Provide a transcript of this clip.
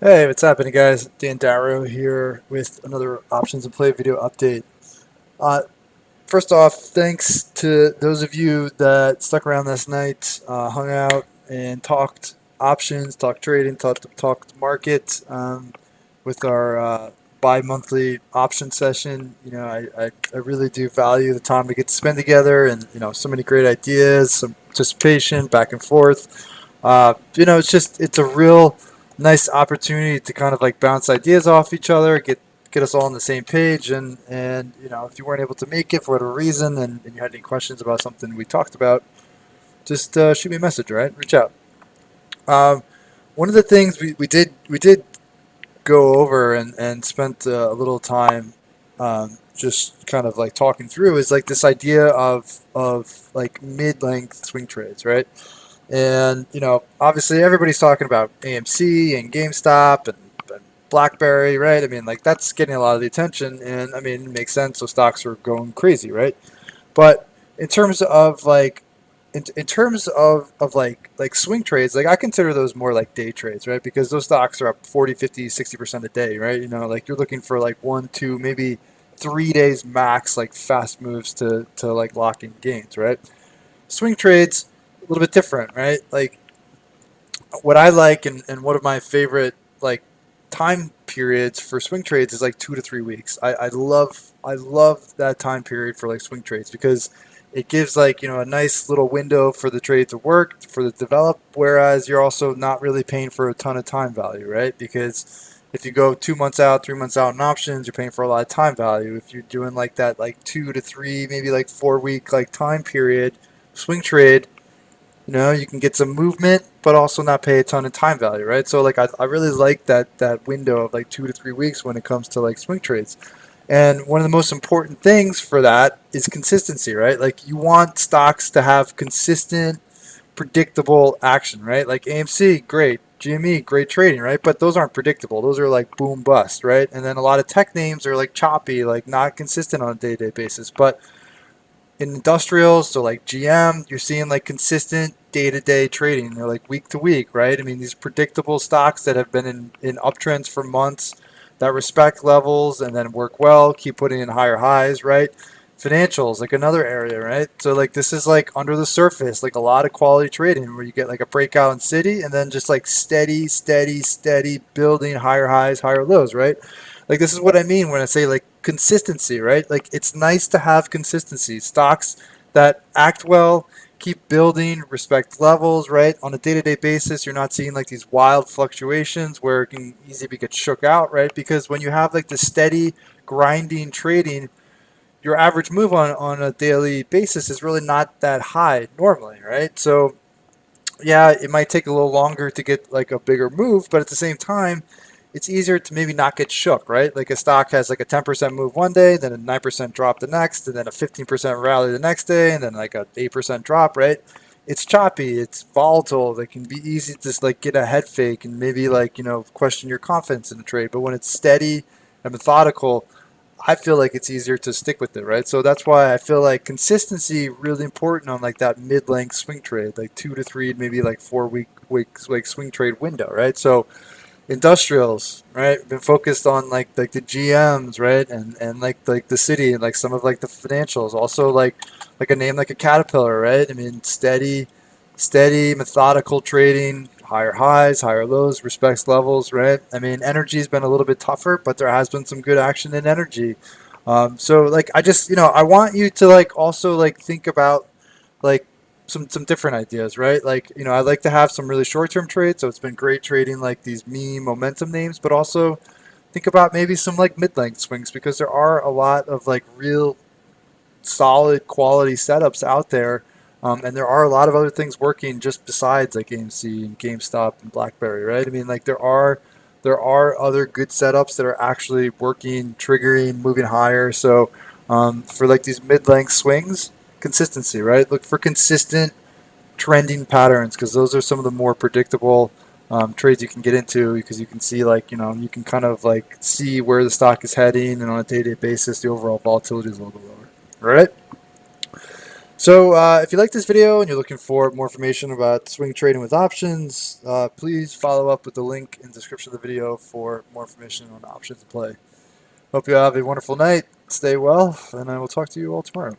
Hey, what's happening, guys? Dan Darrow here with another Options and Play video update. Uh, First off, thanks to those of you that stuck around last night, hung out, and talked options, talked trading, talked market with our bi-monthly option session. I really do value the time we get to spend together, and so many great ideas, some participation, back and forth. It's a real nice opportunity to kind of like bounce ideas off each other, get us all on the same page. And if you weren't able to make it for whatever reason, and you had any questions about something we talked about, just shoot me a message. All right, reach out. Um, One of the things we did go over and spent a little time just kind of like talking through is like this idea of like mid-length swing trades, right? And obviously everybody's talking about AMC and GameStop and BlackBerry, right? I mean, like that's getting a lot of the attention, and I mean, it makes sense. So stocks are going crazy, right? But in terms of like, in terms of like swing trades, like I consider those more like day trades, right? Because those stocks are up 40, 50, 60% a day, right? Like you're looking for like 1, 2, maybe 3 days max, like fast moves to like lock in gains, right? Swing trades a little bit different, right? Like what I like and one of my favorite like time periods for swing trades is like 2 to 3 weeks. I love that time period for like swing trades because it gives like a nice little window for the trade to work for the develop. Whereas you're also not really paying for a ton of time value, right? Because if you go 2 months out, 3 months out in options, you're paying for a lot of time value. If you're doing like that, like 2 to 3, maybe like 4 week like time period swing trade, you can get some movement, but also not pay a ton of time value, right? So like I really like that window of like 2 to 3 weeks when it comes to like swing trades. And one of the most important things for that is consistency, right? Like you want stocks to have consistent, predictable action, right? Like AMC, great. GME, great trading, right? But those aren't predictable. Those are like boom bust, right? And then a lot of tech names are like choppy, like not consistent on a day-to-day basis. But in industrials, so like GM, you're seeing like consistent day-to-day trading, or like week to week, right? I mean, these predictable stocks that have been in uptrends for months that respect levels and then work well, keep putting in higher highs, right? Financials, like another area, right? So like this is like under the surface, like a lot of quality trading where you get like a breakout in city and then just like steady building higher highs, higher lows, right? Like this is what I mean when I say like consistency, right? Like it's nice to have consistency. Stocks that act well, keep building, respect levels, right? On a day-to-day basis, you're not seeing like these wild fluctuations where it can easily get shook out, right? Because when you have like the steady grinding trading, your average move on a daily basis is really not that high normally, right? So yeah, it might take a little longer to get like a bigger move, but at the same time, it's easier to maybe not get shook, right? Like a stock has like a 10% move one day, then a 9% drop the next, and then a 15% rally the next day, and then like a 8% drop, right? It's choppy, it's volatile. It can be easy to just like get a head fake and maybe like, question your confidence in the trade. But when it's steady and methodical, I feel like it's easier to stick with it, right? So that's why I feel like consistency really important on like that mid-length swing trade, like 2 to 3, maybe like 4 weeks like swing trade window, right? So industrials, right? Been focused on like the GMs, right? And like the city and like some of like the financials. Also like a name like a Caterpillar, right? I mean steady, methodical trading, higher highs, higher lows, respects levels, right? I mean energy's been a little bit tougher, but there has been some good action in energy. So like I just I want you to like also like think about like some different ideas, right? Like I like to have some really short term trades, so it's been great trading like these meme momentum names, but also think about maybe some like mid length swings because there are a lot of like real solid quality setups out there. And there are a lot of other things working just besides like AMC and GameStop and BlackBerry, right? I mean, like there are other good setups that are actually working, triggering, moving higher. So for like these mid-length swings, consistency, right? Look for consistent trending patterns because those are some of the more predictable trades you can get into because you can see like you can kind of like see where the stock is heading, and on a day-to-day basis, the overall volatility is a little bit lower. All right. So if you like this video and you're looking for more information about swing trading with options, please follow up with the link in the description of the video for more information on options to play. Hope you have a wonderful night. Stay well, and I will talk to you all tomorrow.